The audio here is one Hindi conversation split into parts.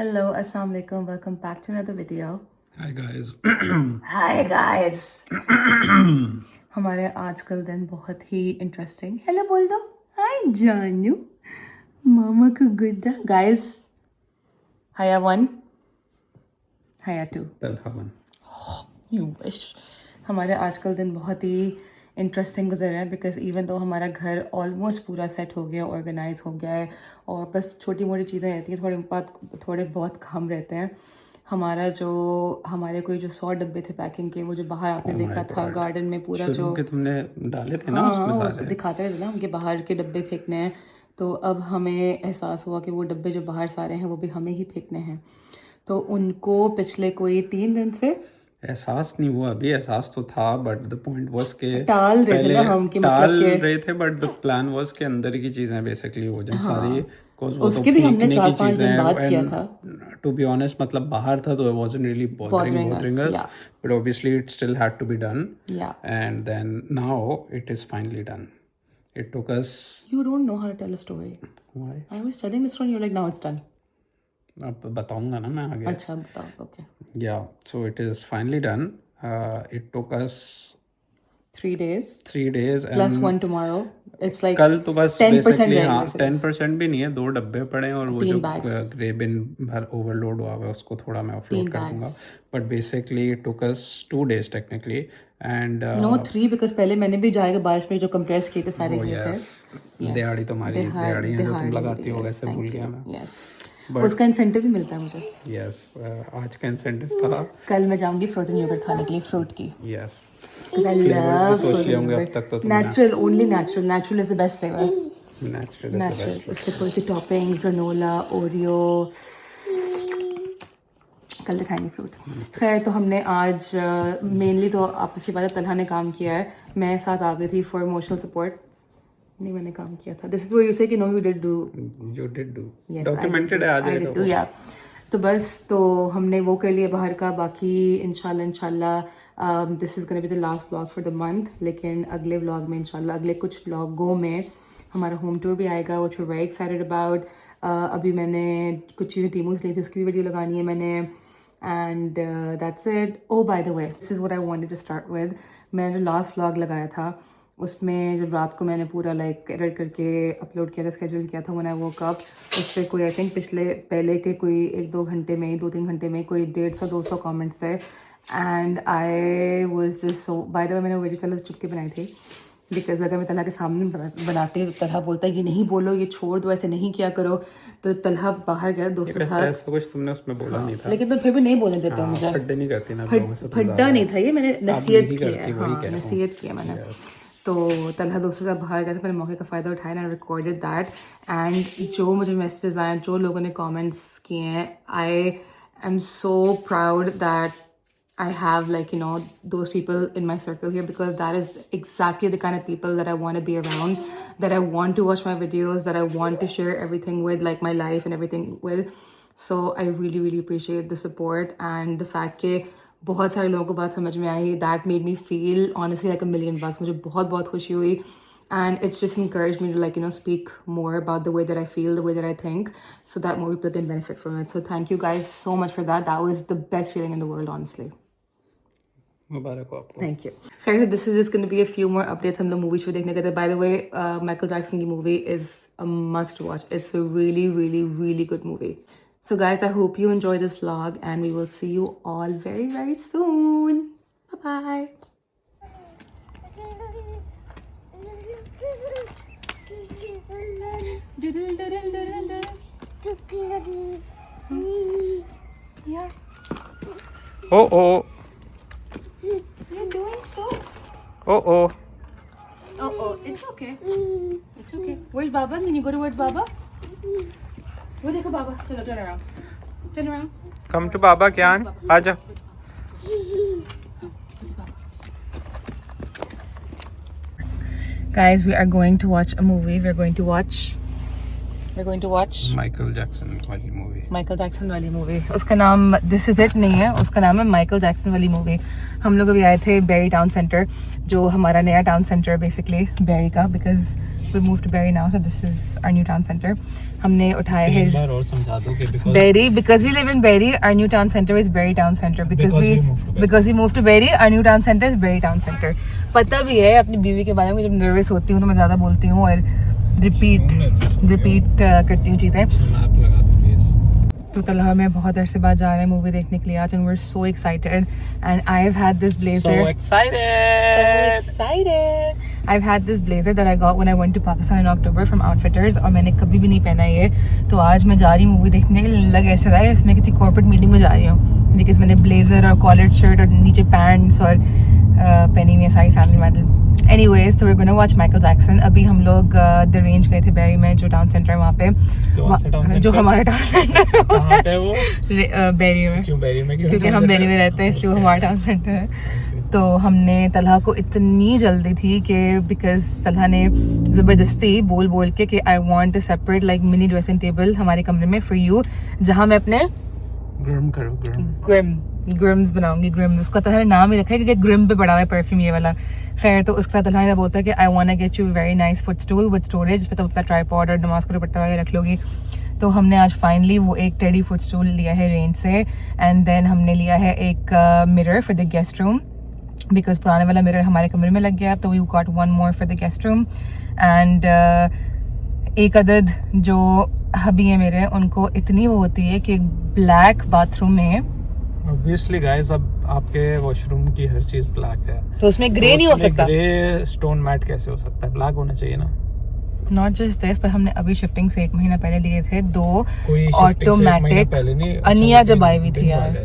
Hello, assalamu alaikum. Welcome back to another video. Hi guys. Hi guys. हमारे आजकल दिन बहुत ही इंटरेस्टिंग. हेलो बोल दो. हाय जानू. मामा का गुड्डा. Guys, Haya 1, Haya 2. Talhavan. You wish. हमारे आजकल दिन बहुत ही इंटरेस्टिंग गुजर रहा है बिकॉज इवन तो हमारा घर ऑलमोस्ट पूरा सेट हो गया, ऑर्गेनाइज हो गया है और बस छोटी मोटी चीज़ें रहती हैं, थोड़े बहुत काम रहते हैं. हमारा जो हमारे कोई जो 100 डब्बे थे पैकिंग के, वो जो बाहर आपने देखा था गार्डन में पूरा जो के तुमने डाले थे ना उसमें सारे दिखाते थे ना, उनके बाहर के डब्बे फेंकने हैं. तो अब हमें एहसास हुआ कि वो डब्बे जो बाहर सारे हैं वो भी हमें ही फेंकने हैं. तो उनको पिछले कोई 3 दिन से एहसास नहीं हुआ. अभी एहसास तो था बट द पॉइंट वाज के टाल रहे थे ना हम, कि मतलब के रहे थे बट द प्लान वाज के अंदर की चीजें बेसिकली हो जाए सारी. उसके भी हमने 4-5 दिन बाद किया था. टू बी ऑनेस्ट मतलब बाहर था तो it wasn't really bothering us, but obviously it still had to be done. And then now it is finally done. It took us. You don't know how to tell a story. Why? I was telling this one, you're like now it's done. अब बताऊंगा ना मैं आगे. अच्छा बताओ. Okay. Yeah, so it is finally done. It took us 3 days. 3 days plus 1 tomorrow. It's like कल तो बस 10% हाँ 10% भी नहीं है. 2 डब्बे पड़े हैं और वो जो ग्रे बिन भर ओवरलोड हुआ है उसको थोड़ा मैं ऑफलोड कर दूंगा. But basically it took us 2 days technically and no 3 because पहले मैंने भी जाएगा बारिश में जो कंप्रेस किए थे सारे किए थे. दिहाड़ी तुम्हारी दिहाड़ी है जो तुम लगाती हो वैसे भूल गया मैं. उसका इंसेंटिव भी मिलता है मुझे. यस आज का इंसेंटिव था. कल मैं जाऊंगी फ्रोजन योगर्ट खाने के लिए फ्रूट की. Yes because I love frozen yogurt. Natural, only natural. Natural is the best flavor. Natural. उसके थोड़ी सी टॉपिंग, ग्रेनोला, ओरियो. कल दिखाएंगे फ्रूट. खैर तो हमने आज मेनली तो आपस की बात है तलहा ने काम किया है. मैं साथ आ गई थी फॉर इमोशनल सपोर्ट. नहीं मैंने काम किया था. This is what you say कि no you did do. Documented है आज देखो. या तो बस तो हमने वो कर लिया बाहर का. बाकी इंशाल्लाह this is gonna be the last vlog for the month. लेकिन अगले व्लॉग में इंशाल्लाह अगले कुछ व्लॉगों में हमारा होम टूर भी आएगा which we are very excited about. अभी मैंने कुछ चीज़ें टीमों से ली थी, उसकी भी वीडियो लगानी है मैंने. And that's it. Oh by the way this is what I wanted to start with. मैंने जो लास्ट व्लॉग लगाया था उसमें जब रात को मैंने पूरा लाइक एडिट करके अपलोड किया था, स्केड्यूल किया था, व्हेन आई वोक अप उस पर कोई आई थिंक पहले के कोई 1-2 घंटे में 2-3 घंटे में कोई 150-200 कमेंट्स थे. And I was just so bye the वे मैंने वीडियो तलहा चुप के बनाई थी बिकॉज अगर मैं तलहा के सामने बनाती तो तलहा बोलता है ये नहीं बोलो, ये छोड़ दो, ऐसे नहीं किया करो. तो तलहा बाहर गया दोस्तों के साथ. ऐसा कुछ तुमने उसमें बोला नहीं था. लेकिन तो फिर भी नहीं बोलने देते मुझे. फड्डे नहीं करती ना. फड्डा नहीं था ये, मैंने नसीहत की है मैंने. तो तलहा दोस्तों से बाहर गया था. मैंने मौके का फ़ायदा उठाया एंड रिकॉर्डेड दैट. एंड जो मुझे मैसेजेस आए, जो लोगों ने कमेंट्स किए हैं, I am so proud that I have those people in my circle here because that is exactly the kind of people that I want to be around, that I want to watch my videos, that I want to share everything with, like my life and everything with. So I really really appreciate the support and the fact that बहुत सारे लोगों को बात समझ में आई. That made me feel honestly like $1,000,000. मुझे बहुत खुशी हुई. And it's just encouraged me to speak more about the way that I feel, the way that I think, so that more people can benefit from it. So thank you guys so much for that. That was the best feeling in the world, honestly. मुबारक हो आपको. Thank you. Fair, this is just going to be a few more updates. हम लोग मूवी शो देखने गए थे. By the way, Michael Jackson की movie is a must watch. It's a really, really, really good movie. So guys, I hope you enjoy this vlog and we will see you all very, very soon. Bye-bye. Yeah. Oh. You're doing so. Oh. It's okay. It's okay. Where's Baba? Can you go towards Baba? Wo dekho Baba. Chalo, turn around. Turn around. Come to Baba, Kyan. Aaja. Guys, we are going to watch a movie. We're going to watch Michael Jackson वाली मूवी. उसका नाम दिस इज इट नहीं है, उसका नाम है माइकल जैक्सन वाली मूवी. हम लोग अभी आए थे बेरी टाउन सेंटर, जो हमारा नया टाउन सेंटर बेसिकली बेरी का, because we moved to Berry now, so this is our new town center. हमने उठाया है एक बार और समझा दो कि Berry because we live in Berry. Our new town center is Berry Town Center because we moved to Berry. Our new town center is Berry Town Center. पता भी है अपनी बीवी के बारे में, जब नर्वस होती हूँ तो मैं ज़्यादा बोलती हूँ और रिपीट करती हूँ चीज़ें. मैप लगा दो प्लीज. तो तलहा में बहुत अरसे बाद जा रहे हैं मूवी देखने के लिए आज, and we're so excited. And I've had this blazer. So excited. I've had this blazer that I got when I went to Pakistan in October from Outfitters और मैंने कभी भी नहीं पहना ये. तो आज मैं जा रही हूँ मूवी देखने के लिए. लग ऐसा रहा है इसमें किसी कॉर्पोरेट मीटिंग में जा रही हूँ, बिकॉज मैंने ब्लेजर और कॉलर्ड शर्ट और नीचे पैंट्स और पहनी हुई है सारी sandal medal. Anyways, so we're gonna watch Michael Jackson. अभी हम लोग The Range गए थे बैरी में, जो टाउन सेंटर है वहाँ पे, जो हमारा टाउन सेंटर कहाँ पे वो? बैरी में. क्यों बैरी में? क्योंकि हम बैरी में रहते हैं इसलिए वो हमारा टाउन सेंटर है. तो हमने तलहा को इतनी जल्दी थी कि बिकॉज तलहा ने ज़बरदस्ती बोल के कि I want a separate like mini dressing table हमारे कमरे में फॉर यू, जहाँ मैं अपने ग्रिम्स बनाऊंगी. ग्रिम्स उसका तलहा नाम ही रखा है क्योंकि ग्रिम पे पड़ा हुआ है परफ्यूम ये वाला. खैर तो उसके साथ तलहा ने बोलता है कि I want to get you very nice foot stool with storage, जिस पे तो अपना ट्राइपॉड और नमाज का दुपट्टा वगैरह रख लोगी. तो हमने आज फाइनली वो एक टेडी फुट स्टूल लिया है रेंज से, एंड देन हमने लिया है एक mirror for the guest room because पुराने वाला मिरर हमारे कमरे में लग गया. तो we got one more for the guest room. And एक अदद जो हबी है मेरे, उनको इतनी वो होती है कि ब्लैक बाथरूम में Obviously guys, अब आपके वॉशरूम की हर चीज ब्लैक है, तो उसमें ग्रे नहीं हो सकता. ग्रे स्टोन मैट कैसे हो सकता है? ब्लैक होना चाहिए ना. नॉट जस्ट दिस, पर हमने अभी शिफ्टिंग से 1 महीना पहले लिए थे 2 ऑटोमेटिक. अनिया जब आई हुई थी यार,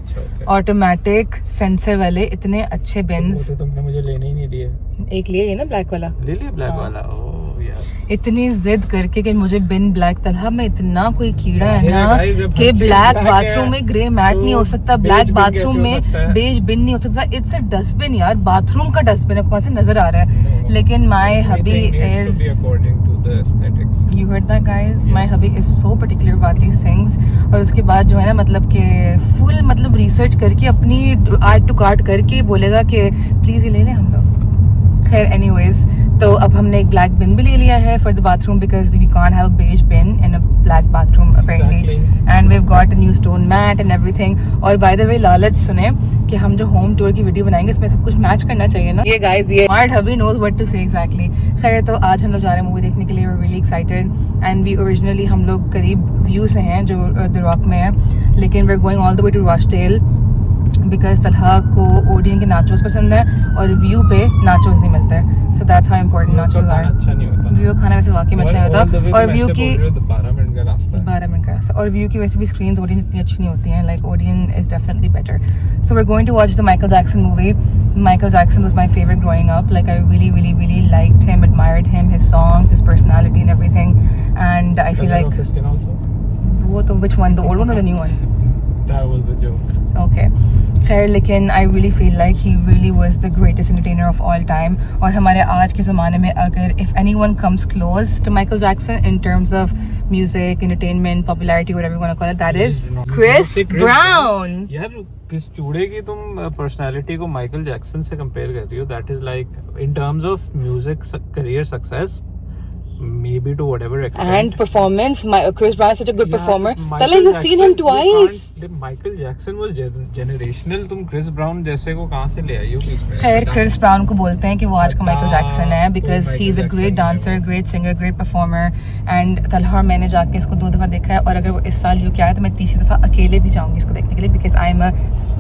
ऑटोमेटिक सेंसर वाले इतने अच्छे बिन्स. तो तुमने मुझे लेने ही नहीं दिए. एक लिए ना ब्लैक वाला, ले लिया ब्लैक वाला. Oh yes. इतनी जिद करके कि मुझे बिन ब्लैक. तलहा में इतना कोई कीड़ा है ना कि ब्लैक बाथरूम में ग्रे मैट नहीं हो सकता, ब्लैक बाथरूम में बेज बिन नहीं हो सकता. इट्स अ डस्टबिन यार, बाथरूम का डस्टबिन है. कौन से नजर आ रहा है? लेकिन my hubby is, you heard that guys, my hubby is so particular about these things. और उसके बाद जो है ना मतलब कि फुल मतलब रिसर्च करके अपनी आर्ट टू कार्ट करके बोलेगा कि प्लीज ये ले लें हम लोग. खैर एनीवेज, तो अब हमने एक ब्लैक बिन भी ले लिया है for the bathroom because we can't have a beige bin in a black bathroom apparently. And we have got a new stone mat and everything. और बाय द वे लालच सुने कि हम जो होम टूर की वीडियो बनाएंगे इसमें सब कुछ मैच करना चाहिए ना. ये गाइस, ये smart hubby knows what to say exactly. खैर तो आज हम लोग जा रहे हैं मूवी देखने के लिए. We are really excited. And we originally हम लोग करीब व्यू से हैं जो द रॉक में है, लेकिन we are going all the way to Rochdale because Talha को ओडियन के नाचोस पसंद है और व्यू पे नाचोस नहीं मिलते हैं. So that's how important nachos are. अच्छा नहीं होता व्यू खाना वैसे वाकई में अच्छा नहीं होता. और व्यू की 12 मिनट का रास्ता है. 12 मिनट का रास्ता. और व्यू की वैसे भी स्क्रीन ओडियन इतनी अच्छी नहीं होती हैं. Like Odeon is definitely better. So we are going to watch the Michael Jackson movie. Michael Jackson was my favorite growing up. Like I really liked him, admired him, his songs, his personality and everything. And I feel like वो तो which one, the old one or the new one? That was the joke. Okay. खैर लेकिन I really feel like he really was the greatest entertainer of all time. और हमारे आज के ज़माने में अगर if anyone comes close to Michael Jackson in terms of music, entertainment, popularity, whatever you want to call it, that is Chris Brown. यार किस चूड़े की तुम पर्सनालिटी को माइकल जैक्सन से कंपेयर कर रही हो? That is like in terms of music career success maybe to whatever extent and performance. Chris Brown is such a good performer. Tala, you've seen him twice. Michael Jackson was generational. तुम Chris Brown जैसे को कहाँ से ले आई हो बीच में? खैर Chris Brown को बोलते हैं कि वो आज का Michael Jackson है because he's a great dancer, great singer, great performer. And Talha मैंने जाके इसको 2 दफ़ा देखा है और अगर वो इस साल UK आए तो मैं 3री दफ़ा अकेले भी जाऊँगी इसको देखने के लिए because I'm a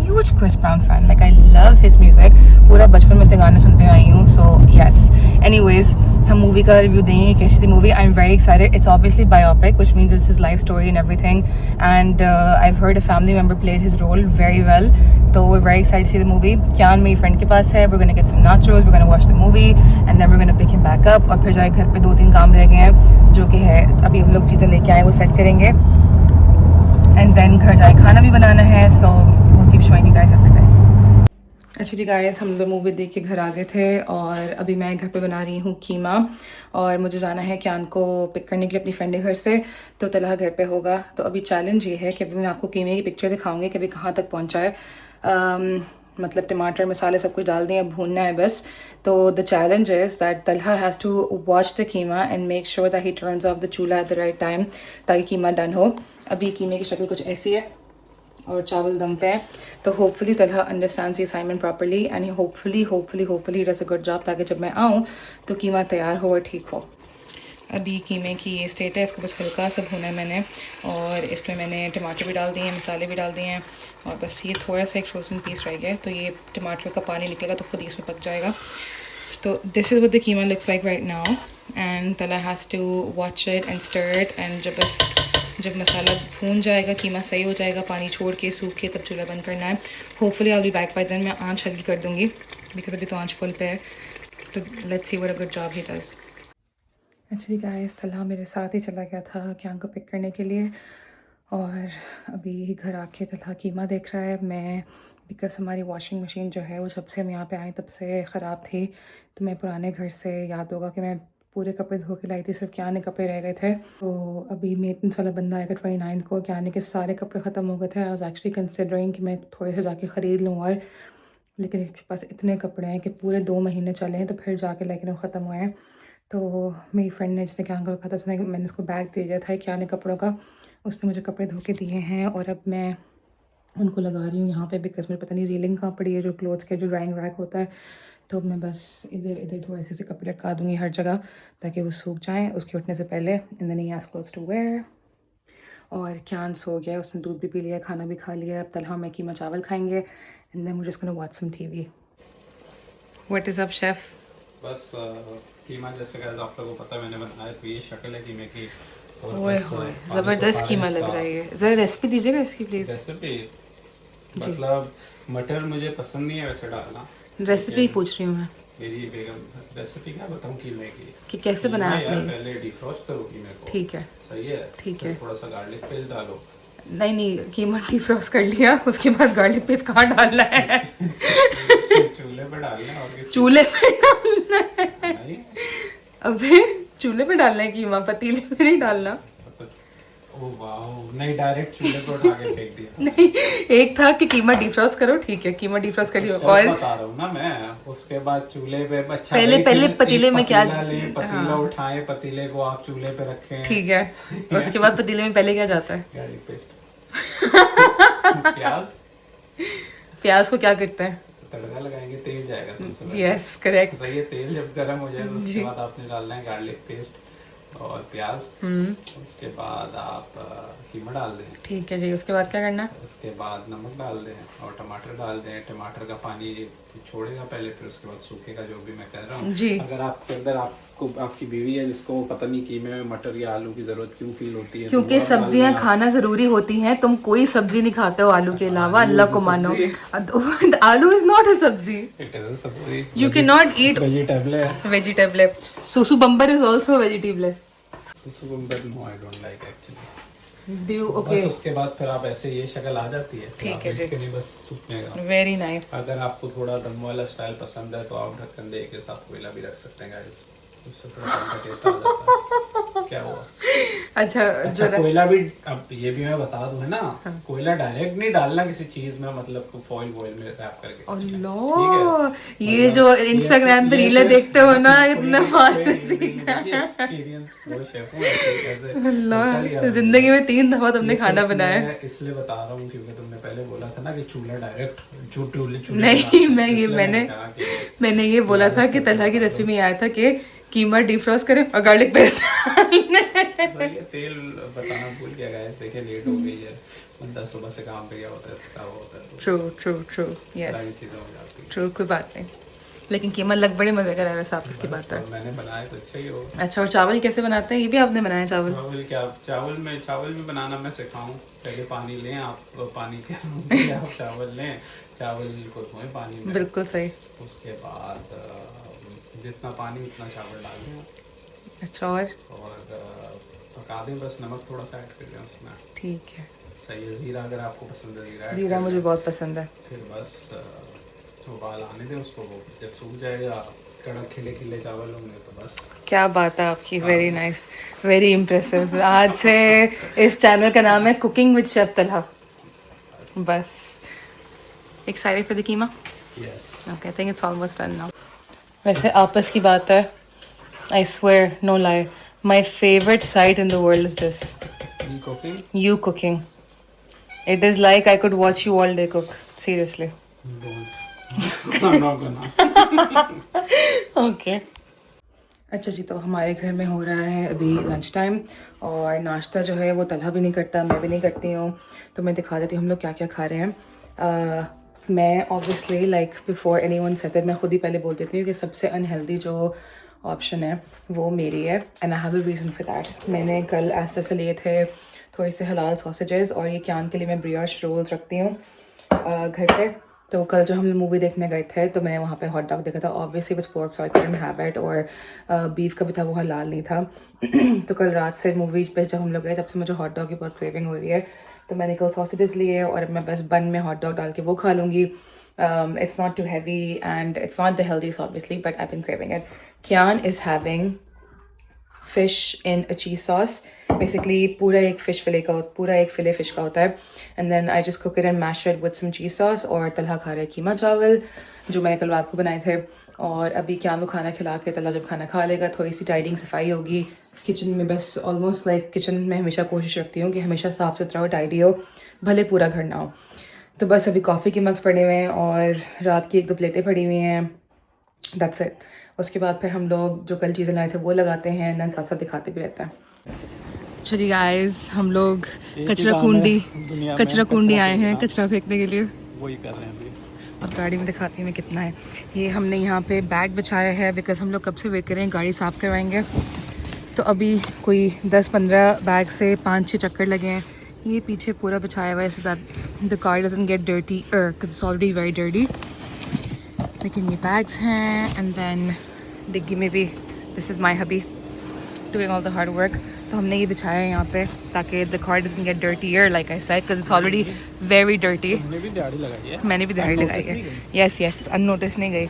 huge Chris Brown fan. Like I love his music. पूरा बचपन में से गाने सुनते आई हूँ. So yes. Anyways, हम मूवी का रिव्यू देंगे. कैसी थी movie? I'm very excited. It's obviously biopic, which means it's his life story and everything. And I've heard a family member played his role very well. So we're very excited to see the movie. Kyan मेरी friend के पास है. We're gonna get some nachos. We're gonna watch the movie, and then we're gonna pick him back up. और फिर जाके घर पे 2-3 काम रह गए हैं जो कि है अभी हम लोग चीज़ें लेके आए वो सेट करेंगे. And then घर जाके खाना भी बनाना है. So we'll keep showing you guys everything. अच्छा जी गाइस, हम लोग मूवी देख के घर आ गए थे और अभी मैं घर पे बना रही हूँ कीमा और मुझे जाना है क्यान को पिक करने के लिए अपनी फ्रेंड के घर से. तो तलहा घर पे होगा. तो अभी चैलेंज ये है कि अभी मैं आपको कीमे की पिक्चर दिखाऊंगी कि अभी कहाँ तक पहुँचा है. मतलब टमाटर मसाले सब कुछ डाल दिए, अब भूनना है बस। तो the challenge is that Talha has to watch the keema and make sure that he turns off the chulha at the right time ताकि कीमा डन हो। अभी कीमे की शक्ल कुछ ऐसी है और चावल दम पे है, तो hopefully Talha understands the assignment properly and hopefully does a good job ताकि जब मैं आऊँ तो कीमा तैयार हो और ठीक हो। अभी कीमे की ये स्टेट है, इसको बस हल्का सा भुना है मैंने और इसमें मैंने टमाटर भी डाल दिए हैं, मसाले भी डाल दिए हैं और बस ये थोड़ा सा एक फ्रोजन पीस रह गया है, तो ये टमाटर का पानी निकलेगा तो खुद ही इसमें पक जाएगा। तो this is what the keema looks like right now and तला has to watch it and stir it and जब मसाला भून जाएगा, कीमा सही हो जाएगा, पानी छोड़ के सूख के, तब चूल्हा बंद करना है। Hopefully I will be back by then. मैं आँच हल्की कर दूँगी बिकॉज अभी तो आँच फुल पे है। तो let's see what a good job he does. Actually guys Talha मेरे साथ ही चला गया था क्यांग को पिक करने के लिए और अभी घर आके तलहा कीमा देख रहा है। मैं बिकॉज हमारी वॉशिंग मशीन जो है वो जब से हम यहाँ पे आए तब से ख़राब थी, तो मैं पुराने घर से याद होगा कि मैं पूरे कपड़े धो के लाई थी, सिर्फ क्याने कपड़े रह गए थे। तो अभी मेंटेनेंस वाला बंदा आएगा 29 को, क्याने के सारे कपड़े ख़त्म हो गए थे। आई वाज एक्चुअली कंसिडरिंग कि मैं थोड़े से जाके ख़रीद लूँ और, लेकिन इसके पास इतने कपड़े हैं कि पूरे 2 महीने चले हैं, तो फिर जाके लेकिन वो ख़त्म हुए हैं। तो मेरी फ्रेंड ने जिसने क्या रखा था उसने, मैंने उसको बैग दे दिया था क्या ने कपड़ों का, उसने मुझे कपड़े धो के दिए हैं और अब मैं उनको लगा रही हूँ यहाँ पे बिकॉज मुझे पता नहीं रीलिंग कहाँ पड़ी है जो क्लोथ्स के जो ड्राइंग रैक होता है। तो मैं बस इधर इधर थोड़े से कपड़े लटका दूँगी हर जगह ताकि वो सूख जाएँ उसके उठने से पहले। And then he has clothes to wear. और क्यान सो गया, उसने दूध भी पी लिया, खाना भी खा लिया। अब तलहा मैं कीमा चावल खाएंगे एंड देन मुझे उसको watch some TV. What is up chef? बस कीमा जैसे कि आप लोगों को पता है मैंने बनाया, तो ये शक्ल है कीमे की। और ओए बस होए ज़बरदस्त कीमा लग रहा है। ज़रा रेसिपी दीजिएगा इसकी प्लीज़। रेसिपी मतलब मटर मुझे पसंद नहीं है वैसे डालना, रेसिपी पूछ रही हूँ मैं मेरी बेगम। रेसिपी क्या बताऊँ कीमे की कि कैसे बनाया यार, आपने। पहले डिफ्रॉस्ट करो कीमे को। ठीक है सही है, ठीक फिर है। थोड़ा सा गार्लिक पेस्ट डालो। नहीं कीमा डिफ्रॉस्ट कर लिया, उसके बाद गार्लिक पेस्ट कहाँ डालना है? चूल्हे पे डालना है और चूल्हे पे डालना है? नहीं, अबे चूल्हे पे डालना है कीमा, पतीले में नहीं डालना। ओह वाओ, नहीं डायरेक्ट चूल्हे पे उठा के फेंक दिया। नहीं, एक था कि कीमा डिफ्रॉस्ट करो, ठीक है कीमा डिफ्रॉस्ट कर लिया और बता रहा हूँ ना मैं, उसके बाद चूल्हे पे अच्छा पहले पतीले में क्या, पतीला उठाए, पतीले को आप चूल्हे पे रखें, ठीक है। उसके बाद पतीले में पहले क्या जाता है? गार्लिक पेस्ट, प्याज को क्या करते हैं? तड़का लगाएंगे, तेल जाएगा सबसे पहले। Yes correct. सही है, तेल जब गर्म हो जाए तो उसके बाद आपने डालना है गार्लिक पेस्ट और प्याज। उसके बाद आप कीमा डाल दें। ठीक है जी। उसके बाद क्या करना है? उसके बाद नमक डाल दें और टमाटर डाल दें। टमाटर का पानी छोड़ेगा पहले, फिर उसके बाद सूखेगा, जो भी मैं कह रहा हूँ जी। अगर आपके अंदर आपको आपकी बीवी है जिसको पता नहीं कीमे में मटर या आलू की जरूरत क्यों फील होती है, क्योंकि सब्जियां खाना जरूरी होती हैं। तुम कोई सब्जी नहीं खाते हो आलू के अलावा, अल्लाह को मानो। आलू इज नॉट अ सब्जी, it is a sabzi. You can not eat vegetable. सुसु बम्बर इज आल्सो वेजिटेबल। सुसु बम्बर no, I don't like actually. Do you, okay. बस उसके बाद फिर आप ऐसे ये शक्ल आ जाती है, ठीक है जी, बस सूखने का। Very nice. अगर आपको थोड़ा दम वाला स्टाइल पसंद है तो आप ढक्कन दे के साथ कोयला भी रख सकते हैं गाइस, उससे थोड़ा सा टेस्ट आ जाता है। क्या हुआ? अच्छा कोयला भी, अब ये भी मैं बता दूं है ना, कोयला डायरेक्ट नहीं डालना किसी चीज में, मतलब फॉइल वॉइल में रैप करके। अल्लाह, ये जो इंस्टाग्राम पे रीलें देखते हो ना, इतना फास्ट एक्सपीरियंस वो शेफ हूं ऐसे। अल्लाह, जिंदगी में 3 दफा तुमने खाना बनाया। इसलिए बता रहा हूँ क्योंकि तुमने पहले बोला था ना कि चूल्हा डायरेक्ट चूल्हे नहीं, मैंने ये बोला था कि तलहा की रेसिपी में आया था कि कीमा डिफ्रॉस्ट करें और गार्लिक पेस्ट तेल बताना भूल गया गाइस, देखिए लेट हो गई है, बंदा सुबह से काम पे गया होता है, थका हुआ होता है। ट्रू यस ट्रू, कोई बात नहीं, लेकिन कीमा लग बड़े मजे का रहा है वैसे, आप इसकी बात है। मैंने बनाया तो अच्छा ही होगा। अच्छा, और चावल कैसे बनाते हैं? ये भी आपने बनाया चावल? चावल में बनाना मैं सिखाऊं? पहले पानी लें आप, पानी के आप चावल लें, चावल को धोएं पानी में, बिल्कुल सही। उसके बाद जितना पानी उतना चावल डाल दें। अच्छा, और पका दें, बस नमक थोड़ा सा ऐड कर दें उसमें। ठीक है, सही है। जीरा अगर आपको पसंद है, जीरा मुझे बहुत पसंद है। फिर बस उबाल आने दें उसको, वो जब सूख जाएगा, कड़क खिले खिले चावल होंगे तो बस। क्या बात है आपकी, वेरी नाइस, वेरी इम्प्रेसिव। आज से इस चैनल का नाम है कुकिंग विद शेफ तलहा। बस Excited for the keema? Yes. Okay, I think it's almost done now. वैसे आपस की बात है. I swear, no lie. My favorite sight in the world is this. You cooking? You cooking. It is like I could watch you all day cook. Seriously. Don't. I'm not gonna. Okay. अच्छा जी, तो हमारे घर में हो रहा है अभी लंच टाइम और नाश्ता जो है वो तलहा भी नहीं करता, मैं भी नहीं करती हूँ. तो मैं दिखा देती हूँ हम लोग क्या क्या खा रहे हैं. मैं obviously like before anyone said it, मैं खुद ही पहले बोल देती हूँ कि सबसे अनहेल्दी जो ऑप्शन है वो मेरी है. And I have a reason for that. मैंने कल ऐसे से लिए थे थोड़े से हलाल सॉसेजेस और ये क्यान के लिए मैं ब्रियोश रोल्स रखती हूँ घर पे. तो कल जो हम मूवी देखने गए थे तो मैंने वहाँ पे हॉट डॉग देखा था. Obviously was pork so I couldn't have it, और बीफ का भी था, वो हलाल नहीं था. तो कल रात से मूवी पे जब हम लोग गए तब से मुझे हॉट डॉग की बहुत क्रेविंग हो रही है. तो मैंने कल सॉसेजेस लिए और अब मैं बस बन में हॉट डॉग डाल के वो खा लूँगी. It's not too heavy and it's not the healthiest obviously, but I've been craving it. Kian is having fish in a cheese sauce. Basically पूरा एक fish fillet का, पूरा एक fillet fish का होता है. And then I just cook it and mash it with some cheese sauce. और तलहा खा रहा है कीमा चावल जो मैंने कल रात को बनाए थे. और अभी कियान को खाना खिला के तलहा जब खाना खा लेगा थोड़ी सी टाइडिंग सफाई होगी किचन में. बस ऑलमोस्ट लाइक किचन में हमेशा कोशिश रखती हूँ कि हमेशा साफ़ सुथरा हो, टाइडी हो, भले पूरा घर ना हो. तो बस अभी कॉफ़ी के मग्स पड़े हुए हैं और रात की 1-2 प्लेटें पड़ी हुई हैं. That's it. उसके बाद फिर हम लोग जो कल चीज़ें लाए थे वो लगाते हैं, एंड साथ साथ दिखाते भी रहते हैं. चलिए गाइस, हम लोग कचरा कुंडी आए हैं कचरा फेंकने के लिए. वही कर रहे हैं अभी. और गाड़ी में दिखाती हूँ मैं कितना है. ये हमने यहाँ पे बैग बिछाया है बिकॉज हम लोग कब से वेट कर रहे हैं, गाड़ी साफ़ करवाएंगे. तो अभी कोई 10-15 बैग से 5-6 चक्कर लगे हैं. ये पीछे पूरा बिछाया हुआ है सो that the car doesn't get dirty because it's already very dirty. लेकिन ये बैग्स हैं एंड देन डिग्गी में भी this is my hubby doing all the hard work. तो हमने ये बिछाया है यहाँ पे ताकि the car doesn't get dirty like I said because it's already very dirty. मैंने भी दिहाड़ी लगाई है. मैंने भी दिहाड़ी लगाई है. यस अननोटिस नहीं गई.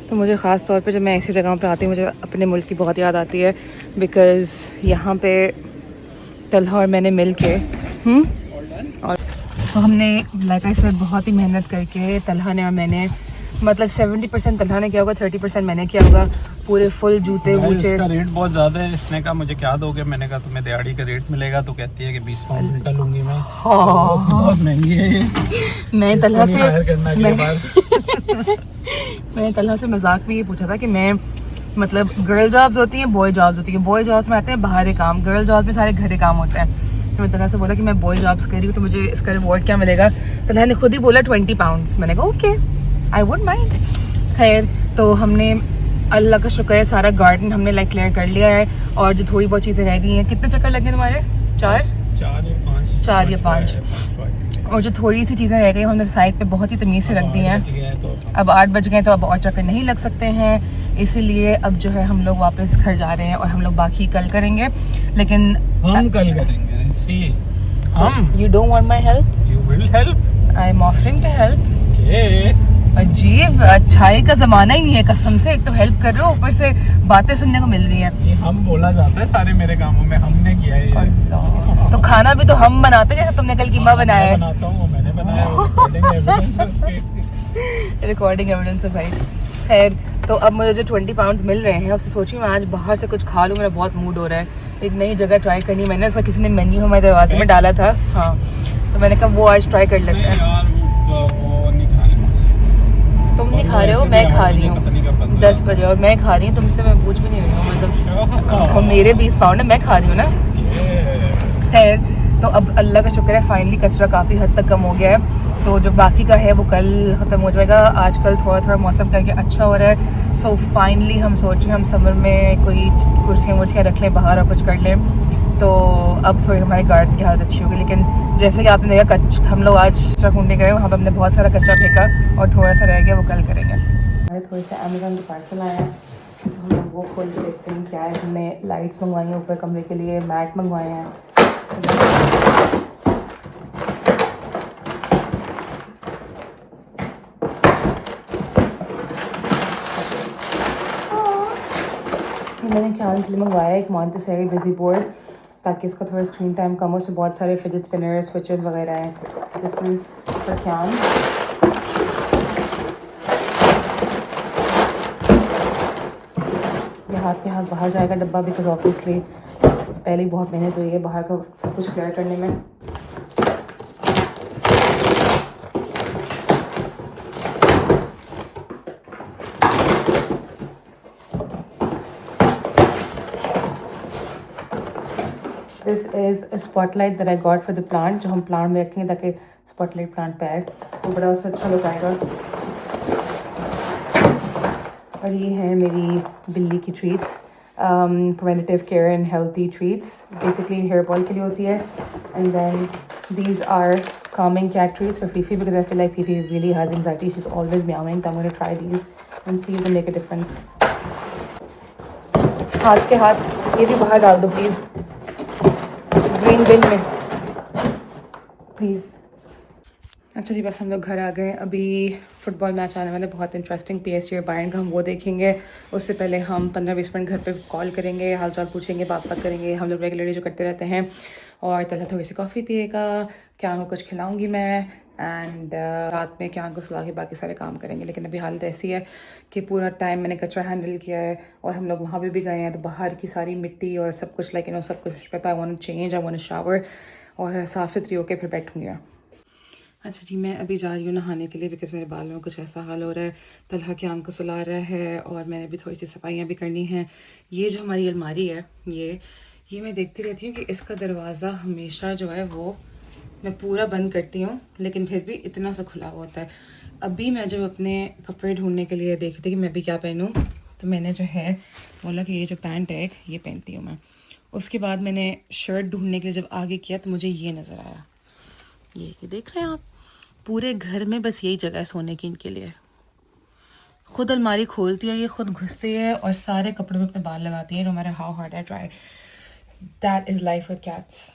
तो मुझे ख़ास तौर पे जब मैं ऐसी जगहों पे आती हूँ मुझे अपने मुल्क की बहुत याद आती है बिकॉज़ यहाँ पे तलहा और मैंने मिल के और तो हमने लाइक आई सेड बहुत ही मेहनत करके तलहा ने और मैंने, मतलब 70% तलहा ने किया होगा, 30% मैंने किया होगा. पूरे फुल जूते वूचे. इसका रेट बहुत ज़्यादा है. इसने कहा मुझे क्या दोगे, मैंने कहा तुम्हें दिहाड़ी का रेट मिलेगा. तो कहती है कि 20 पाउंड उल्टा लूँगी मैं. बहुत महंगी है ये. मैं तलहा से मजाक में ये पूछा था कि मैं, मतलब गर्ल जॉब्स होती हैं, बॉय जॉब्स होती हैं. बॉय जॉब्स में आते हैं बाहर के काम, गर्ल जॉब्स में सारे घर के काम होते हैं. तो मैं तलहा से बोला कि मैं बॉय जॉब्स कर रही हूँ तो मुझे इसका रिवॉर्ड क्या मिलेगा. तलहा ने खुद ही बोला 20 पाउंड्स. मैंने कहा ओके, आई वुड माइंड. खैर, तो हमने अल्लाह का शुक्र है सारा गार्डन हमने लाइक क्लियर कर लिया है. और जो थोड़ी बहुत चीज़ें रह गई हैं. कितने चक्कर लगे तुम्हारे? 4 या 5. और जो थोड़ी सी चीज़ें रह गई हमने साइड पे बहुत ही तमीज़ से रख दी हैं. अब 8 बज गए तो अब और चक्कर नहीं लग सकते हैं, इसीलिए अब जो है हम लोग वापस घर जा रहे हैं और हम लोग बाकी कल करेंगे. लेकिन हम कल करेंगे. सी हम you don't want my help. You will help. I am offering to help. Okay. अजीब, अच्छाई का ज़माना ही नहीं है कसम से. एक तो हेल्प कर रहे हो, ऊपर से बातें सुनने को मिल रही हैं. ये हम बोला जाता है सारे मेरे कामों में, हमने किया है ये. तो खाना भी तो हम बनाते हैं, जैसे तुमने कल कीमा बनाया है. बनाता हूँ, मैंने बनाया. रिकॉर्डिंग एविडेंस है भाई. खैर, तो अब मुझे जो 20 पाउंड्स मिल रहे हैं उससे सोची मैं आज बाहर से कुछ खा लूँ. मेरा बहुत मूड हो रहा है. एक नई जगह ट्राई करनी. मैंने उसका किसी ने मेन्यू हमारे दरवाजे में डाला था. हाँ, तो मैंने कहा वो आज ट्राई कर लेते हैं. तुम नहीं खा रहे हो, मैं खा रही हूँ 10 बजे और मैं खा रही हूँ. तुमसे मैं पूछ भी नहीं रही हूँ, मतलब मेरे 20 पाउंड है, मैं खा रही हूँ ना. खैर, तो अब अल्लाह का शुक्र है फाइनली कचरा काफ़ी हद तक कम हो गया है. तो जो बाकी का है वो कल ख़त्म हो जाएगा. आजकल थोड़ा थोड़ा मौसम करके अच्छा हो रहा है. सो फाइनली हम सोच रहे हैं हम समर में कोई कुर्सियाँ वुर्सियाँ रख लें बाहर और कुछ कर लें. तो अब थोड़ी हमारे गार्डन की हालत अच्छी होगी. लेकिन जैसे कि आपने देखा हम लोग आज कचरा कुंडी गए, वहाँ पर हमने बहुत सारा कचरा फेंका और थोड़ा सा रह गया, वो कल करेंगे. हमारे थोड़े से अमेज़न के पार्सल आए हैं, हम लोग वो खोल के देखते हैं क्या है. हमने लाइट्स मंगवाई हैं ऊपर कमरे के लिए, मैट मंगवाए हैं. मैंने ख्याल के लिए मंगवाया है एक मॉन्टेसेरी बिजी बोर्ड ताकि इसका थोड़ा स्क्रीन टाइम कम हो. उसमें बहुत सारे फिजिट स्पिनर, स्विचेस वगैरह हैं. This is for Kyan. ये हाथ के हाथ बाहर जाएगा डब्बा, बिकॉज ऑब्वियसली पहले ही बहुत मेहनत हुई है बाहर का सब कुछ क्लियर करने में। This is a spotlight that I got for the plant, जो हम प्लांट में रखेंगे ताकि स्पॉटलाइट प्लांट पे आए तो बड़ा उससे अच्छा लुक आएगा। और ये है मेरी बिल्ली की treats, preventive care and healthy treats, basically hair ball के लिए होती है। And then these are calming cat treats for Fifi because I feel like Fifi really has anxiety. She's always meowing. So I'm going to try these and see if they make a difference. हाथ के हाथ ये भी बाहर डाल दो प्लीज़, ग्रीन बिन में प्लीज़। अच्छा जी, बस हम लोग घर आ गए। अभी फुटबॉल मैच आने वाला है बहुत इंटरेस्टिंग, PSG और बायर्न का, हम वो देखेंगे। उससे पहले हम 15-20 मिनट घर पे कॉल करेंगे, हाल चाल पूछेंगे, बात करेंगे, हम लोग रेगुलरली जो करते रहते हैं। और तला थोड़ी सी कॉफ़ी पिएगा, क्या को कुछ खिलाऊंगी मैं, एंड रात में क्या को सुला के बाकी सारे काम करेंगे। लेकिन अभी हालत ऐसी है कि पूरा टाइम मैंने कचरा हैंडल किया है और हम लोग वहाँ भी गए हैं, तो बाहर की सारी मिट्टी और सब कुछ लाइक सब कुछ पता। I want to change, I want to shower और साफ़ सुथरी होकर फिर बैठूँगी मैं। अच्छा जी, मैं अभी जा रही हूँ नहाने के लिए बिकॉज़ मेरे बालों में कुछ ऐसा हाल हो रहा है। तलहा के आम को सुला रहा है और मैंने भी थोड़ी सी सफाइयाँ भी करनी हैं। ये जो हमारी अलमारी है, ये मैं देखती रहती हूँ कि इसका दरवाज़ा हमेशा जो है वो मैं पूरा बंद करती हूँ, लेकिन फिर भी इतना सा खुला हुआ होता है। अभी मैं जब अपने कपड़े ढूंढने के लिए देखती थी कि मैं अभी क्या पहनूँ, तो मैंने जो है बोला कि ये जो पैंट है ये पहनती हूँ मैं। उसके बाद मैंने शर्ट ढूंढने के लिए जब आगे किया तो मुझे ये नज़र आया। ये देख रहे हैं आप, पूरे घर में बस यही जगह है सोने की इनके लिए। खुद अलमारी खोलती है ये, खुद घुसती है और सारे कपड़ों में अपने बाल लगाती है, no matter how hard I try. That is life with cats.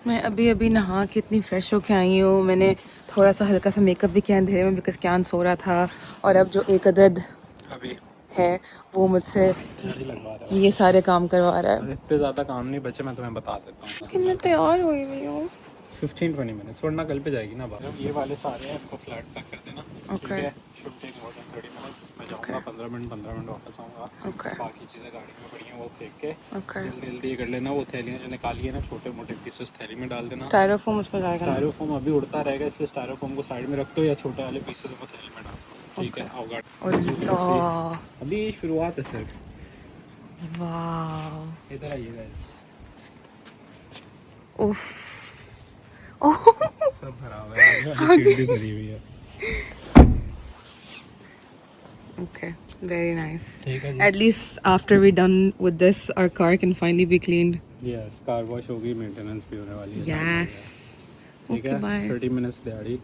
मैं अभी नहा के इतनी फ्रेश होके आई हूँ। मैंने थोड़ा सा हल्का सा मेकअप भी किया अंधेरे में बिकॉज कैन सो रहा था। और अब जो एक अदद अभी है वो मुझसे लगवा रहा है, ये सारे काम करवा रहा है। इतने ज़्यादा काम नहीं बचे, मैं तुम्हें बता देता हूँ। लेकिन मैं तैयार हुई हुई हूँ। 15-20 मिनट्स, वरना कल पे जाएगी ना बात। जब ये वाले सारे हैं इसको फ्लैट पैक कर देना, ठीक है। Should take more than 30 minutes. मैं जाऊँगा 15 मिनट वापस आऊँगा। बाकी चीज़ें गाड़ी में पड़ी हैं वो फेंक के जल्दी जल्दी कर लेना। वो थैलियाँ जो निकाली है ना, छोटे मोटे पीसेस थैली में डाल देना। स्टायरोफोम उसमें जाएगा। स्टायरोफोम अभी उड़ता रहेगा, इसलिए स्टायरोफोम को साइड में रख दो या छोटे वाले पीसेस को थैली में डाल दो, ठीक है। आओ गाड़ी, अभी शुरुआत है सिर्फ। वाह, इधर आइए गाइस। उफ, सब भरा हुआ है, आगे सीट भी भरी हुई है। Okay, very nice. ठीक है जी। At least after we're done with this, our car can finally be cleaned. Yes, car wash होगी, मेंटेनेंस भी होने वाली है। Yes. ठीक Okay, है। bye. 30 मिनट्स दिहाड़ी।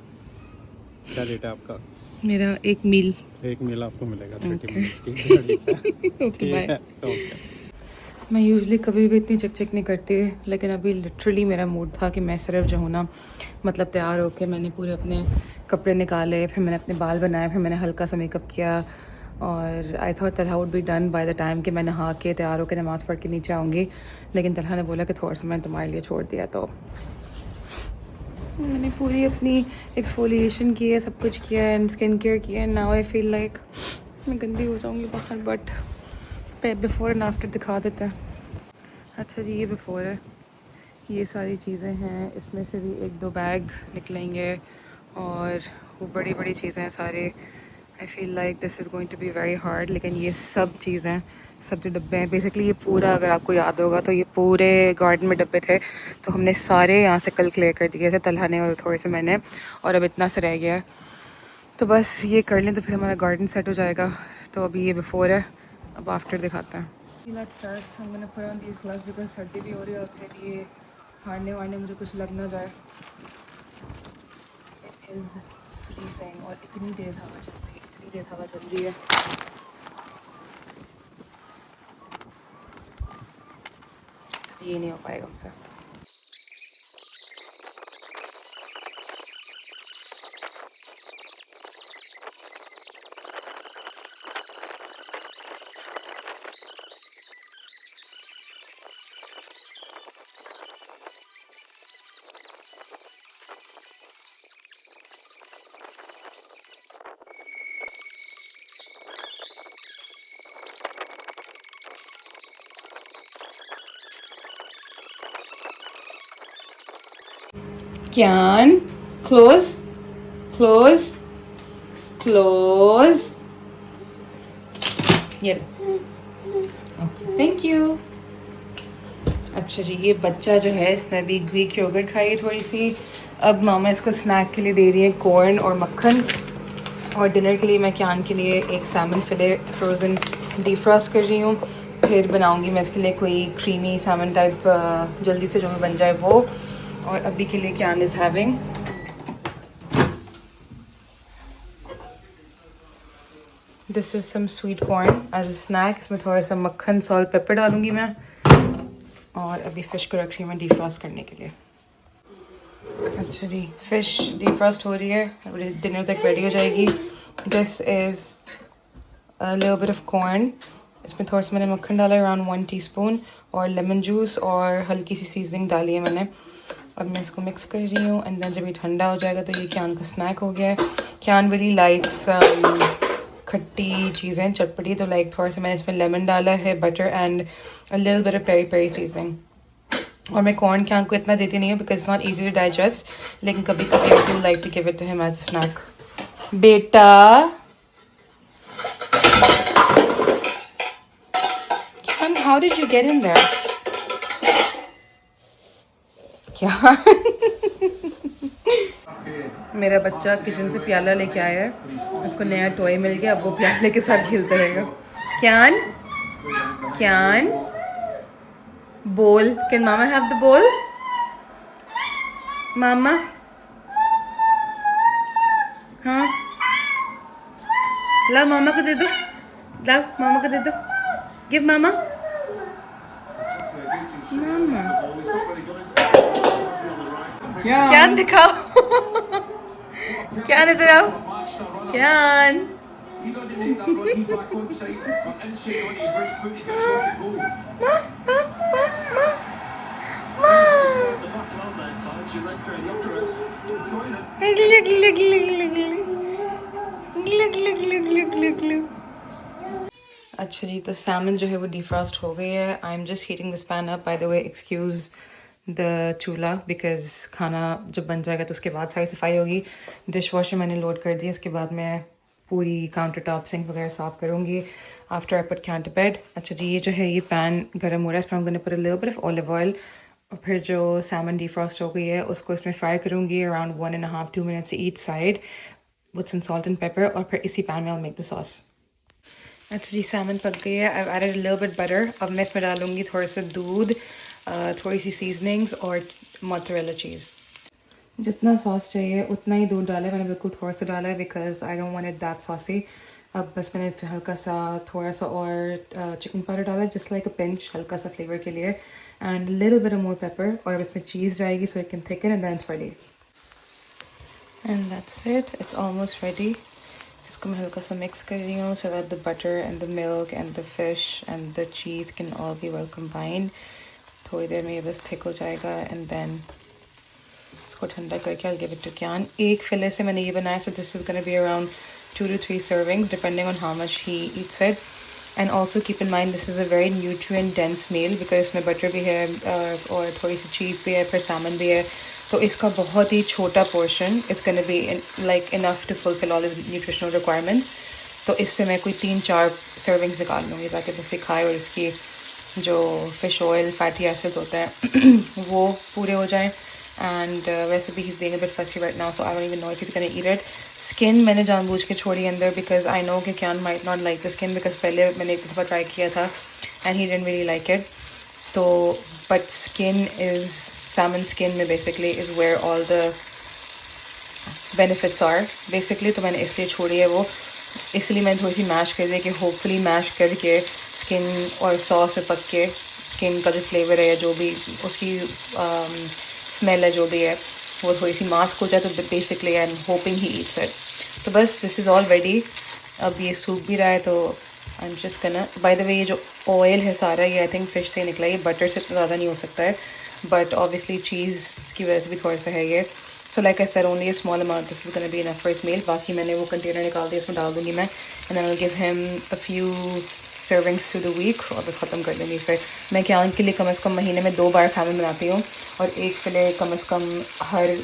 क्या रेट है आपका? मेरा 1 मील। 1 मील आपको मिलेगा 30 मिनट्स की दिहाड़ी का। Okay, bye. ओके। मैं यूजुअली कभी भी इतनी चिक नहीं करती, लेकिन अभी लिटरली मेरा मूड था कि मैं सिर्फ जो हूँ ना, मतलब तैयार होके मैंने पूरे अपने कपड़े निकाले, फिर मैंने अपने बाल बनाए, फिर मैंने हल्का सा मेकअप किया और I thought Talha would be done by the time कि मैं नहा के तैयार होकर नमाज़ पढ़ के नीचे आऊँगी। लेकिन तलहा ने बोला कि थोड़ा सा मैंने तुम्हारे लिए छोड़ दिया, तो मैंने पूरी अपनी एक्सफोलिएशन की है, सब कुछ किया है एंड स्किन केयर किया है। नाउ आई फील लाइक मैं गंदी हो जाऊँगी बाहर, बट बिफोर एंड आफ्टर दिखा देता है। अच्छा जी, ये बिफोर है, ये सारी चीज़ें हैं, इसमें से भी 1-2 बैग निकलेंगे और वो बड़ी बड़ी चीज़ें हैं सारे। I feel like this is going to be very hard. लेकिन ये सब चीज़ें, सब जो डब्बे हैं, बेसिकली ये पूरा, अगर आपको याद होगा तो ये पूरे गार्डन में डब्बे थे, तो हमने सारे यहाँ से कल क्लियर कर दिए थे, तलहा ने और थोड़े से मैंने, और अब इतना सा रह गया है। तो बस ये कर लें तो फिर हमारा गार्डन सेट हो जाएगा। तो अभी ये बिफोर है, अब आफ्टर दिखाते हैं। Let's start. I'm gonna put on these gloves because सर्दी भी हो रही है और फिर ये हारने वारने मुझे कुछ लग ना जाए। It is freezing और इतनी तेज़ हवा चल रही है, इतनी तेज़ हवा चल रही है। ये नहीं हो पाएगा हमसे। Kyan, close, close, close. ये ओके, थैंक यू। अच्छा जी, ये बच्चा जो है इसने अभी ग्रीक योगर्ट खाई है थोड़ी सी। अब मामा इसको स्नैक के लिए दे रही है कॉर्न और मक्खन, और डिनर के लिए मैं क्यान के लिए एक सैमन फिले फ्रोज़न डीफ्रॉस्ट कर रही हूँ। फिर बनाऊँगी मैं इसके लिए कोई क्रीमी सैमन टाइप जल्दी से जो भी बन जाए वो। और अभी के लिए Kian is having this is some sweet corn as a snack. इसमें थोड़ा सा मक्खन, सॉल्ट, पेपर डालूँगी मैं। और अभी फ़िश को रख रही हूँ मैं डीफ्रॉस्ट करने के लिए। अच्छा जी, फ़िश डीफ्रॉस्ट हो रही है, डिनर तक रेडी हो जाएगी। This is a little bit of corn. इसमें थोड़ा सा मैंने मक्खन डाला है, अराउंड 1 टीस्पून, और लेमन जूस और हल्की सी सीजनिंग डाली है मैंने। अब मैं इसको मिक्स कर रही हूँ एंड देन जब ये ठंडा हो जाएगा तो ये क्यान का स्नैक हो गया है। क्यान रियली लाइक्स खट्टी चीज़ें, चटपटी, तो लाइक थोड़ा सा मैंने इसमें लेमन डाला है, butter and a little bit of peri peri seasoning. और मैं कॉर्न क्यान को इतना देती नहीं हूँ because it's not easy to digest, लेकिन कभी कभी I do like to give it to him as a snack. बेटा Kian, how did you get in there? क्या मेरा बच्चा किचन से प्याला लेके आया है, उसको नया टॉय मिल गया, अब वो प्याले के साथ खेलता रहेगा। क्यान, क्यान, बोल, कैन मामा हैव द बोल? मामा, हाँ, लाओ मामा को दे दो, लाओ मामा को दे दो, गिव मामा। मामा क्यान दिखाओ क्यान इधर आओ, क्यान। अच्छा जी, तो सैमन जो है वो डिफ्रॉस्ट हो गई है। I am just heating this pan up. Bye the way excuse the चूल्हा बिकॉज खाना जब बन जाएगा तो उसके बाद सारी सफाई होगी। डिश वॉशर मैंने लोड कर दी, इसके बाद मैं पूरी काउंटर टॉप सिंक वगैरह साफ़ करूँगी after I put Kyan to bed. अच्छा जी, ये जो है ये पैन गर्म हो रहा है, इसमें हम gonna put a little bit of olive oil. और फिर जो सैमन डिफ्रॉस्ट हो गई है उसको इसमें फ्राई करूँगी around 1.5-2 minutes each side with some salt and pepper, और फिर इसी पैन में आई मेक द सॉस। अच्छा जी, सैमन पक गई है। I added a little bit butter. अब मैं इसमें डालूँगी थोड़ा सा दूध, थोड़ी सी सीजनिंग्स और मोज़रेला चीज़। जितना सॉस चाहिए उतना ही दूध डाला है मैंने, बिल्कुल थोड़ा सा डाला है because I don't want it that saucy. अब बस मैंने हल्का सा थोड़ा सा और चिकन पाउडर डाला है, जस्ट लाइक अ पिंच, हल्का सा फ्लेवर के लिए, and little bit of more pepper. और अब इसमें चीज़ जाएगी so it can thicken and then it's ready. And that's it, it's almost ready. इसको मैं हल्का सा मिक्स कर रही हूँ so that the butter and the milk and the fish and the cheese can all be well combined. थोड़ी देर में ये बस थिक हो जाएगा एंड देन इसको ठंडा करके I'll give it to Kyan। एक फिले से मैंने ये बनाया, so this is going to be around 2 to 3 servings depending on how much he eats it। And also keep in mind this is a very nutrient dense meal because इसमें बटर भी है और थोड़ी सी चीज़ भी है, फिर सामन भी है, तो इसका बहुत ही छोटा portion it's gonna be like enough to fulfil all his nutritional requirements. तो इससे मैं कोई 3-4 सर्विंग्स निकाल लूँगी ताकि बस खाए और इसकी जो फ़िश ऑयल फैटी एसिड्स होते हैं वो पूरे हो जाएँ। एंड वैसे भी he's being a bit fussy right now so I don't even know if he's gonna eat it। Skin मैंने जानबूझ के छोड़ी अंदर बिकॉज आई नो कि Kyan might not like the skin because पहले मैंने एक दफ़ा ट्राई किया था and he didn't really like it। तो but skin is salmon skin में basically is where all the benefits are basically, तो मैंने इसलिए छोड़ी है वो। इसलिए मैंने थोड़ी सी मैश कर दी कि होपफुली मैश करके स्किन और सॉस में पक के स्किन का जो फ्लेवर है या जो भी उसकी स्मेल है जो भी है वो थोड़ी सी मास्क हो जाए, तो basically I am hoping he eats it. तो बस दिस इज़ ऑल रेडी। अब ये सूख भी रहा है तो आई एम जस्ट करना। बाय द वे ये जो ऑयल है सारा ये आई थिंक फ़िश से निकला है, ये बटर से इतना ज़्यादा नहीं हो सकता है बट ऑब्वियसली चीज़ की वजह से भी थोड़ा सा है ये। So like I said only a small amount, this is gonna be enough for his meal. बाकी मैंने वो कंटेनर निकाल दिया, उसमें डाल दूँगी मैं and I will give him a few servings through the week और बस ख़त्म कर देंगे इसे। मैं Kyan के लिए कम से कम महीने में 2 बार सैमन बनाती हूँ और एक फिले कम से कम हर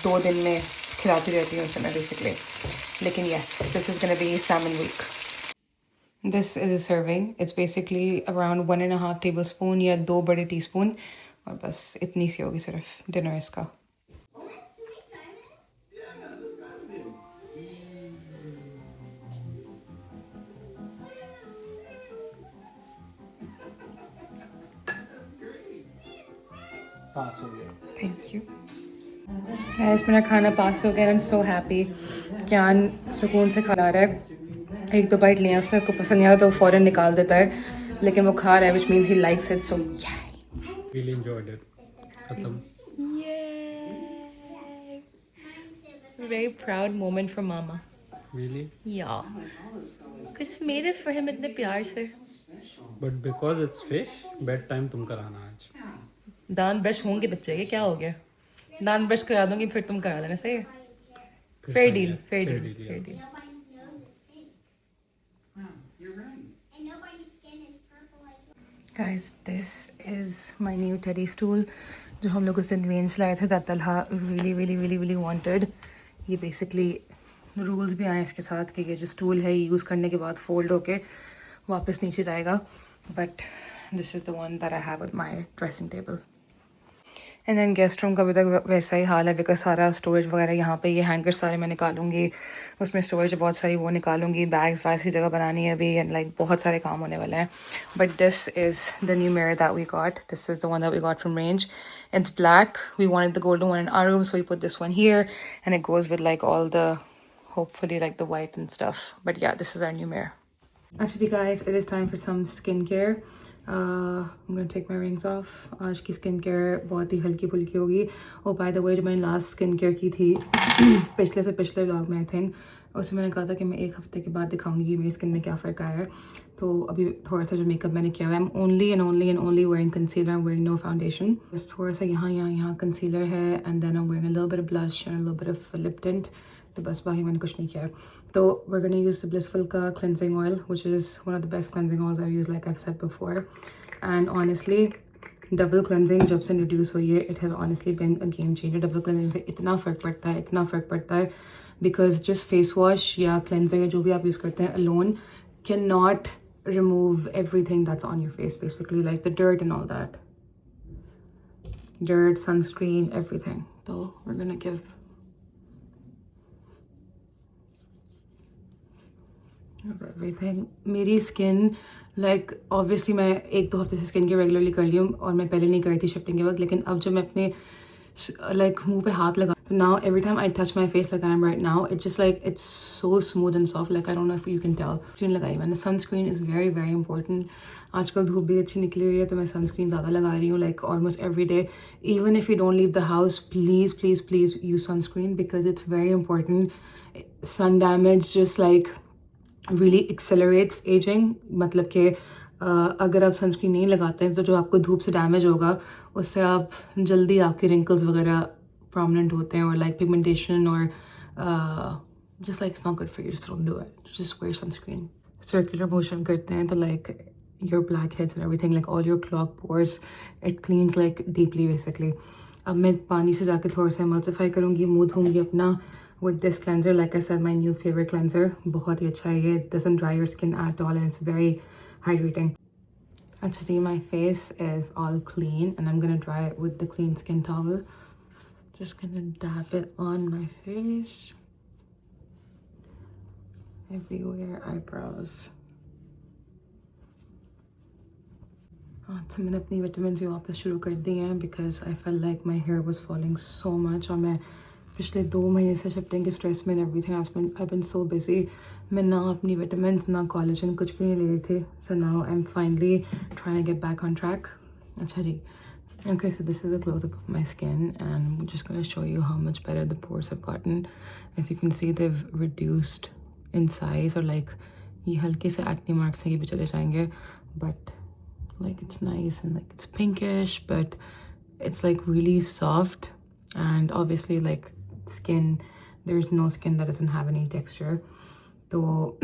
2 दिन में खिलाती रहती हूँ उसे मैं बेसिकली. लेकिन yes, this is gonna be salmon week. This is a serving. It's basically around 1.5 tablespoon या 2 बड़े टीस्पून और बस इतनी सी होगी सिर्फ डिनर इसका. पास हो गया. Thank you. Guys, मेरा खाना पास हो गया. I'm so happy. क्यान सुकून से खा रहा है. 1-2 बाइट लिया उसने, उसको पसंद नहीं आया तो फ़ौरन निकाल देता है. लेकिन वो खा रहा है, which means he likes it. So yeah. Really enjoyed it. खत्म. Yay! Very proud moment for Mama. Really? Yeah. Because I made it for him इतने प्यार से. But because it's fish, bedtime तुम कराना आज. दांत ब्रश होंगे बच्चे के, क्या हो गया? दांत ब्रश करा दूंगी फिर तुम करा देना, सही है? Fair deal, fair deal, fair deal. Guys, this is my new teddy stool जो हम लोग उस दिन रेंज से लाए थे that Talha really wanted. ये basically रूल्स भी आए इसके साथ कि ये जो स्टूल है यूज़ करने के बाद फोल्ड होके वापस नीचे जाएगा. But this is the one that I have at my dressing table. And then guest room का भी तक वैसा ही हाल है बिकॉज सारा स्टोरेज वगैरह यहाँ पे ये हैंगर सारे मैं निकालूंगी, उसमें स्टोरेज बहुत सारी वो निकालूंगी, बैग्स वैस की जगह बनानी है अभी एंड लाइक बहुत सारे काम होने वाले हैं. But this is the new mirror that we got. This is the one that we got from Range. It's black. We wanted the golden one in our room, so we put this one here, and it goes with like all the, hopefully like the white and stuff. But yeah, this is our new mirror. Actually, guys, it is time for some skincare. I'm gonna take my rings off. आज की स्किन केयर बहुत ही हल्की फुल्की होगी. और बाय द वे जो मैंने लास्ट स्किन केयर की थी पिछले से पिछले व्लॉग में आई थिंक, उसमें मैंने कहा था कि मैं 1 हफ्ते के बाद दिखाऊंगी कि मेरी स्किन में क्या फ़र्क आया है. तो अभी थोड़ा सा जो मेकअप मैंने किया हुआ है, I'm only wearing concealer. I'm wearing no foundation. बस थोड़ा सा यहाँ कंसीलर है and then I'm wearing a little bit of blush and a little bit of lip tint. तो बस बाकी मैंने कुछ नहीं किया है. तो we're gonna use the Blissful का cleansing oil, which is one of the best cleansing oils I've used, like I've said before. And honestly, double cleansing जब से introduce हुई है, it has honestly been a game changer. Double cleansing से इतना फ़र्क पड़ता है because just face wash या cleansing जो भी आप use करते हैं alone cannot remove everything that's on your face, basically like the dirt and all that. Dirt, sunscreen, everything. So we're gonna give everything. मेरी स्किन लाइक ऑब्वियसली मैं 1-2 हफ्ते से स्किन केयर रेगुलरली कर रही हूँ और मैं पहले नहीं करी थी शिफ्टिंग के वक्त. लेकिन अब जब मैं अपने लाइक मुंह पे हाथ लगा, now every time I touch my face like I am right now, it just like it's so smooth and soft. Like I don't know if you can tell. Screen लगाई मैंने. Sunscreen is very important. आजकल धूप भी अच्छी निकली हुई है तो मैं सनस्क्रीन ज़्यादा लगा रही हूँ, like almost every day. Even if you don't leave the house, please use sunscreen because it's very important. Sun damage just like really accelerates aging. मतलब कि अगर आप सनस्क्रीन नहीं लगाते हैं तो जो आपको धूप से डैमेज होगा उससे आप जल्दी आपके रिंकल्स वगैरह प्रोमिनेंट होते हैं और लाइक पिगमेंटेशन और just like it's not good for you. Just don't do it. Just wear sunscreen. Circular motion करते हैं तो like your blackheads and everything, like all your clogged pores, it cleans like deeply basically. अब मैं पानी से जाके थोड़ा सा emulsify करूँगी, मुँह धोऊंगी अपना with this cleanser. Like I said, my new favorite cleanser. बहुत ही अच्छा है ये. It doesn't dry your skin at all and it's very hydrating. Actually, my face is all clean and I'm gonna dry it with the clean skin towel. Just gonna dab it on my face. Everywhere, eyebrows. तो मैंने अपनी विटामिन भी वापस शुरू कर दी हैं because I felt like my hair was falling so much. और मैं पिछले 2 महीने से शिफ्टिंग के स्ट्रेस में everything I've been so busy. मैं ना अपनी विटामिन ना कोलेजन कुछ भी नहीं ले रही थी. So now I'm finally trying to get back on track. अच्छा जी. Okay, so this is a close-up of my skin and I'm just going to show you how much better the pores have gotten. As you can see, they've reduced in size, or like ये हल्के से acne marks हैं, ये भी चले जाएंगे. But like it's nice and like it's pinkish, but it's like really soft. And obviously like skin, there's no skin that doesn't have any texture. तो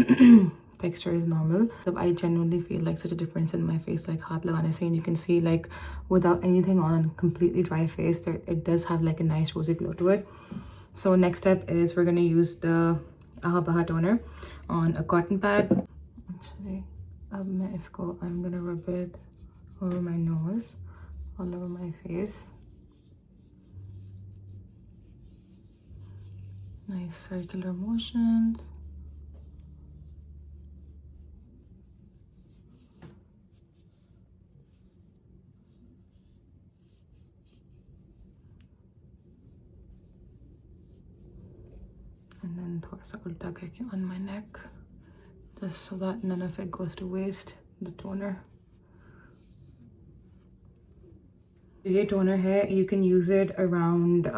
texture is normal. So I genuinely feel like such a difference in my face, like हाथ लगाने से, and you can see like without anything on, completely dry face, there it does have like a nice rosy glow to it. So next step is we're gonna use the Aha Baha toner on a cotton pad. Actually, I'm gonna rub it over my nose, all over my face. Nice circular motions. And then thoda sa ulta karke on my neck, just so that none of it goes to waste, the toner. Ye toner hai, you can use it around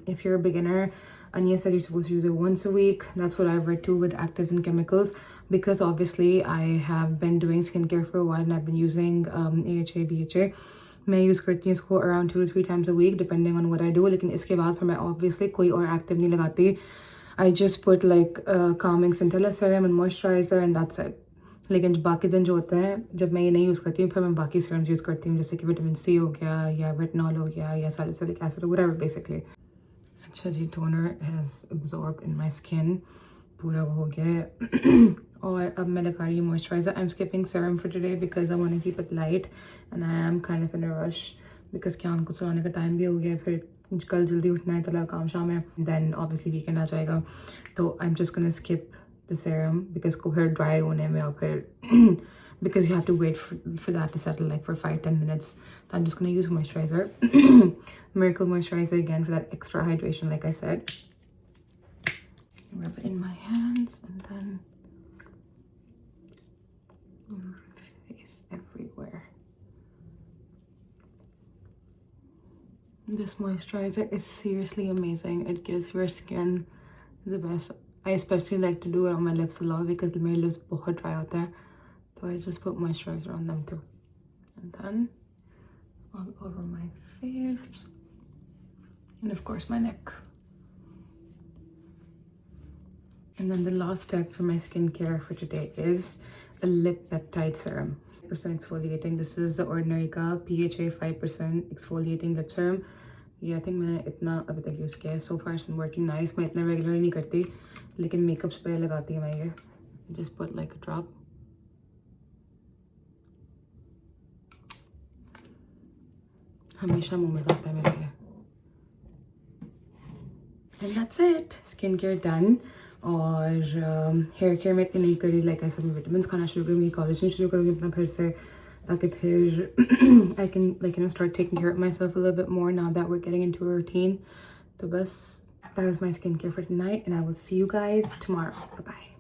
if you're a beginner. Anya said you're supposed to use it once a week. That's what I've read too with actives and chemicals, because obviously I have been doing skincare for a while and I've been using AHA, BHA. मैं यूज़ करती हूँ इसको around 2 to 3 times a week depending on what I do. लेकिन इसके बाद फिर मैं obviously कोई और active नहीं लगाती. I just put like calming scintilla serum and moisturizer and that's it. लेकिन जो बाकी दिन जो होते हैं, जब मैं ये नहीं यूज़ करती हूँ, फिर मैं बाकी serums यूज़ करती हूँ, जैसे कि विटामिन सी हो गया या रेटिनॉल हो गया या सैलिसिलिक एसिड, whatever basically. अच्छा जी, toner has absorbed in my skin, पूरा हो गया है. और अब मैं लगा रही हूँ moisturizer. I'm skipping serum for today because I want to keep it light and I am kind of in a rush because क्या उनको चलाने का टाइम भी हो गया, फिर कल जल्दी उठना है, चला काम शाम है, then obviously weekend आ जाएगा. तो I'm just gonna skip the serum because को फिर dry होने में और फिर because you have to wait for that to settle like for 5-10 minutes. So I'm just gonna use moisturizer. Miracle moisturizer again for that extra hydration, like I said. Rub it in my hands and then face everywhere. This moisturizer is seriously amazing. It gives your skin the best. I especially like to do it on my lips a lot because my lips बहुत dry होता है. So I just put moisturizer on them too. And then all over my face. And of course my neck. And then the last step for my skincare for today is a lip peptide serum. 5% exfoliating. This is the Ordinary ka PHA 5% exfoliating lip serum. Yeah, I think मैंने इतना अभी तक यूज़ किया है. So far it's been working nice. मैं इतना regular नहीं करती, लेकिन makeup spray लगाती हूँ मैं ये. Just put like a drop. हमेशा मुंह में जाता है मेरे ये. And that's it. Skincare done. और हेयर केयर में इतनी नहीं करी. लाइक ऐसा मैं विटामिन खाना शुरू करूँगी, कोलेजन शुरू करूँगी अपना फिर से, ताकि फिर I can like start taking care of myself a little bit more now that we're getting into a routine. तो बस that was my skincare for tonight and I will see you guys tomorrow. Bye bye.